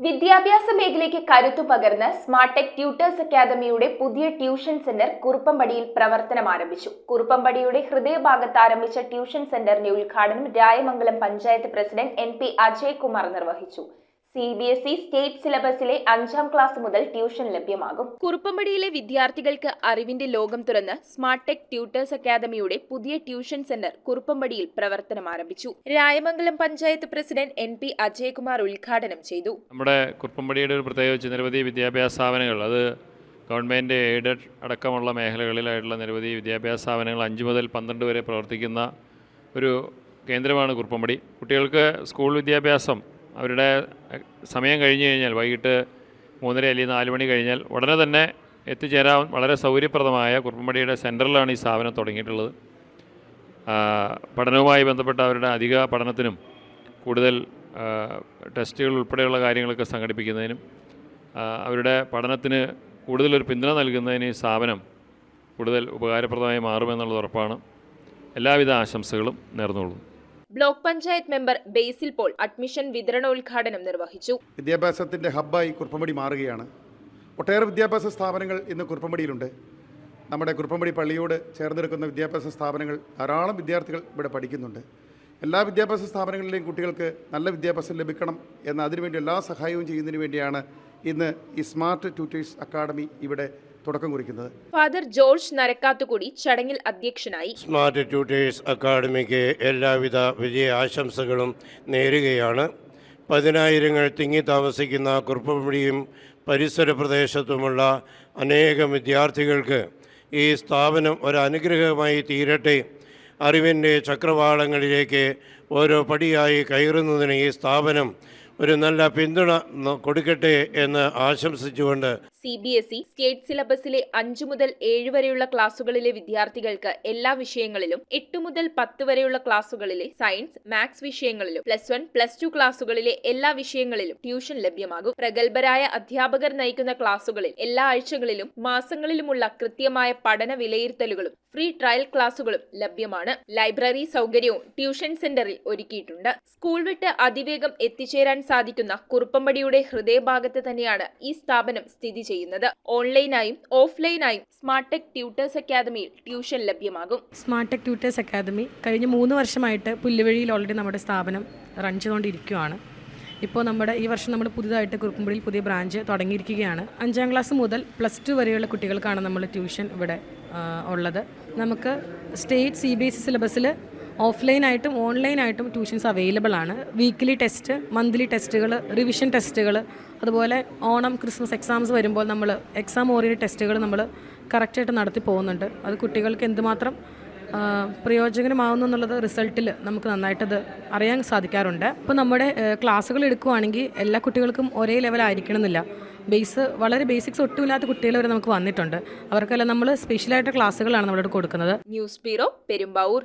വിദ്യാഭ്യാസ മേഖലയ്ക്ക് കരുത്തു പകർന്ന് സ്മാർട്ട് ടെക് ട്യൂട്ടേഴ്സ് അക്കാദമിയുടെ പുതിയ ട്യൂഷൻ സെന്റർ കുറുപ്പംപടിയിൽ പ്രവർത്തനം ആരംഭിച്ചു. കുറുപ്പംപടിയുടെ ഹൃദയഭാഗത്ത് ആരംഭിച്ച ട്യൂഷൻ സെന്ററിന്റെ ഉദ്ഘാടനം രായമംഗലം പഞ്ചായത്ത് പ്രസിഡന്റ് NP അജയ്കുമാർ നിർവഹിച്ചു. CBSE സ്റ്റേറ്റ് സിലബസിലെ 5ാം ക്ലാസ് മുതൽ ട്യൂഷൻ ലഭ്യമാകും. കുറുപ്പംപടിയിലെ വിദ്യാർത്ഥികൾക്ക് അറിവിന്റെ ലോകം തുറന്ന് സ്മാർട്ട് ടെക് ട്യൂട്ടേഴ്സ് അക്കാദമിയുടെ പുതിയ ട്യൂഷൻ സെന്റർ കുറുപ്പംപടിയിൽ പ്രവർത്തനം ആരംഭിച്ചു. രായമംഗലം പഞ്ചായത്ത് പ്രസിഡന്റ് NP അജയ്കുമാർ ഉദ്ഘാടനം ചെയ്തു. നമ്മുടെ കുറുപ്പംപടിയുടെ ഒരു പ്രത്യേകിച്ച് നിരവധി വിദ്യാഭ്യാസ സ്ഥാപനങ്ങൾ, അത് ഗവൺമെൻറ് എയ്ഡഡ് അടക്കമുള്ള മേഖലകളിലായിട്ടുള്ള നിരവധി വിദ്യാഭ്യാസ സ്ഥാപനങ്ങൾ 5 മുതൽ 12 വരെ പ്രവർത്തിക്കുന്ന ഒരു കേന്ദ്രമാണ് കുറുപ്പംപടി. കുട്ടികൾക്ക് സ്കൂൾ വിദ്യാഭ്യാസം അവരുടെ സമയം കഴിഞ്ഞ് കഴിഞ്ഞാൽ വൈകിട്ട് 3:30 അല്ലെങ്കിൽ 4 മണി കഴിഞ്ഞാൽ ഉടനെ തന്നെ എത്തിച്ചേരാൻ വളരെ സൗകര്യപ്രദമായ കുറുപ്പംപടിയുടെ സെൻറ്ററിലാണ് ഈ സ്ഥാപനം തുടങ്ങിയിട്ടുള്ളത്. പഠനവുമായി ബന്ധപ്പെട്ട അവരുടെ അധിക പഠനത്തിനും കൂടുതൽ ടെസ്റ്റുകൾ ഉൾപ്പെടെയുള്ള കാര്യങ്ങളൊക്കെ സംഘടിപ്പിക്കുന്നതിനും അവരുടെ പഠനത്തിന് കൂടുതലൊരു പിന്തുണ നൽകുന്നതിന് ഈ സ്ഥാപനം കൂടുതൽ ഉപകാരപ്രദമായി മാറുമെന്നുള്ളത് ഉറപ്പാണ്. എല്ലാവിധ ആശംസകളും നേർന്നുകൊള്ളുന്നു. ബ്ലോക്ക് പഞ്ചായത്ത് മെമ്പർ ബേസിൽ പോൾ അഡ്മിഷൻ വിതരണോദ്ഘാടനം നിർവഹിച്ചു. വിദ്യാഭ്യാസത്തിൻ്റെ ഹബ്ബായി കുറുപ്പംപടി മാറുകയാണ്. ഒട്ടേറെ വിദ്യാഭ്യാസ സ്ഥാപനങ്ങൾ ഇന്ന് കുറുപ്പംപടിയിലുണ്ട്. നമ്മുടെ കുറുപ്പംപടി പള്ളിയോട് ചേർന്ന് നിൽക്കുന്ന വിദ്യാഭ്യാസ സ്ഥാപനങ്ങൾ ധാരാളം വിദ്യാർത്ഥികൾ ഇവിടെ പഠിക്കുന്നുണ്ട്. എല്ലാ വിദ്യാഭ്യാസ സ്ഥാപനങ്ങളിലെയും കുട്ടികൾക്ക് നല്ല വിദ്യാഭ്യാസം ലഭിക്കണം എന്ന അതിനുവേണ്ടി എല്ലാ സഹായവും ചെയ്യുന്നതിന് വേണ്ടിയാണ് ഇന്ന് ഈ സ്മാർട്ട് ട്യൂട്ടേഴ്സ് അക്കാദമി ഇവിടെ തുടക്കം കുറിക്കുന്നത്. ഫാദർ ജോർജ് നരക്കാത്തുകൂടി ചടങ്ങിൽ അധ്യക്ഷനായി. സ്മാർട്ട് ട്യൂട്ടേഴ്സ് അക്കാദമിക്ക് എല്ലാവിധ വിജയ ആശംസകളും നേരുകയാണ്. 10,000 തിങ്ങി താമസിക്കുന്ന കുറുപ്പംപടിയും പരിസര പ്രദേശത്തുമുള്ള അനേകം വിദ്യാർത്ഥികൾക്ക് ഈ സ്ഥാപനം ഒരു അനുഗ്രഹമായി തീരട്ടെ. അറിവിൻ്റെ ചക്രവാളങ്ങളിലേക്ക് ഓരോ പടിയായി കയറുന്നതിന് ഈ സ്ഥാപനം ഒരു നല്ല പിന്തുണ കൊടുക്കട്ടെ എന്ന് ആശംസിച്ചുകൊണ്ട് CBSE സ്റ്റേറ്റ് സിലബസിലെ 5 മുതൽ 7 വരെയുള്ള ക്ലാസുകളിലെ വിദ്യാർത്ഥികൾക്ക് എല്ലാ വിഷയങ്ങളിലും, 8 മുതൽ 10 വരെയുള്ള ക്ലാസുകളിലെ സയൻസ്, മാത്സ് വിഷയങ്ങളിലും, +1, +2 ക്ലാസുകളിലെ എല്ലാ വിഷയങ്ങളിലും ട്യൂഷൻ ലഭ്യമാകും. പ്രഗത്ഭരായ അധ്യാപകർ നയിക്കുന്ന ക്ലാസുകളിൽ എല്ലാ ആഴ്ചകളിലും മാസങ്ങളിലുമുള്ള കൃത്യമായ പഠന വിലയിരുത്തലുകളും ഫ്രീ ട്രയൽ ക്ലാസുകളും ലഭ്യമാണ്. ലൈബ്രറി സൗകര്യവും ട്യൂഷൻ സെന്ററിൽ ഒരുക്കിയിട്ടുണ്ട്. സ്കൂൾ വിട്ട് അതിവേഗം എത്തിച്ചേരാൻ സാധിക്കുന്ന കുറുപ്പംപടിയുടെ ഹൃദയഭാഗത്ത് തന്നെയാണ് ഈ സ്ഥാപനം സ്ഥിതി ചെയ്യുന്നത്. ഓൺലൈനായും ഓഫ്ലൈനായും സ്മാർട്ട് ടെക് ട്യൂട്ടേഴ്സ് അക്കാദമിയിൽ ട്യൂഷൻ ലഭ്യമാകും. സ്മാർട്ട് ടെക് ട്യൂട്ടേഴ്സ് അക്കാദമി കഴിഞ്ഞ 3 വർഷമായിട്ട് പുല്ലുവഴിയിൽ ഓൾറെഡി നമ്മുടെ സ്ഥാപനം റൺ ചെയ്തുകൊണ്ടിരിക്കുകയാണ്. ഇപ്പോൾ ഈ വർഷം നമ്മൾ പുതുതായിട്ട് കുറുപ്പംപടിയിൽ പുതിയ ബ്രാഞ്ച് തുടങ്ങിയിരിക്കുകയാണ്. 5ാം ക്ലാസ് മുതൽ +2 വരെയുള്ള കുട്ടികൾക്കാണ് നമ്മൾ ട്യൂഷൻ ഇവിടെ ഉള്ളത്. നമുക്ക് സ്റ്റേറ്റ് CBSE സിലബസിൽ ഓഫ്ലൈനായിട്ടും ഓൺലൈനായിട്ടും ട്യൂഷൻസ് അവൈലബിൾ ആണ്. വീക്ക്ലി ടെസ്റ്റ്, മന്ത്ലി ടെസ്റ്റുകൾ, റിവിഷൻ ടെസ്റ്റുകൾ, അതുപോലെ ഓണം, ക്രിസ്മസ് എക്സാംസ് വരുമ്പോൾ നമ്മൾ എക്സാം ഓറിയൻറ്റഡ് ടെസ്റ്റുകൾ നമ്മൾ കറക്റ്റായിട്ട് നടത്തി പോകുന്നുണ്ട്. അത് കുട്ടികൾക്ക് എന്തുമാത്രം പ്രയോജനമാകുന്നു എന്നുള്ളത് റിസൾട്ടിൽ നമുക്ക് നന്നായിട്ടത് അറിയാൻ സാധിക്കാറുണ്ട്. ഇപ്പോൾ നമ്മുടെ ക്ലാസ്സുകൾ എടുക്കുകയാണെങ്കിൽ എല്ലാ കുട്ടികൾക്കും ഒരേ ലെവലായിരിക്കണമെന്നില്ല. വളരെ ബേസിക്സ് ഒട്ടുമില്ലാത്ത കുട്ടികൾ വരെ നമുക്ക് വന്നിട്ടുണ്ട്. അവർക്കെല്ലാം നമ്മൾ സ്പെഷ്യലായിട്ട് ക്ലാസ്സുകളാണ് നമ്മളോട് കൊടുക്കുന്നത്. News bureau, Perumbavoor.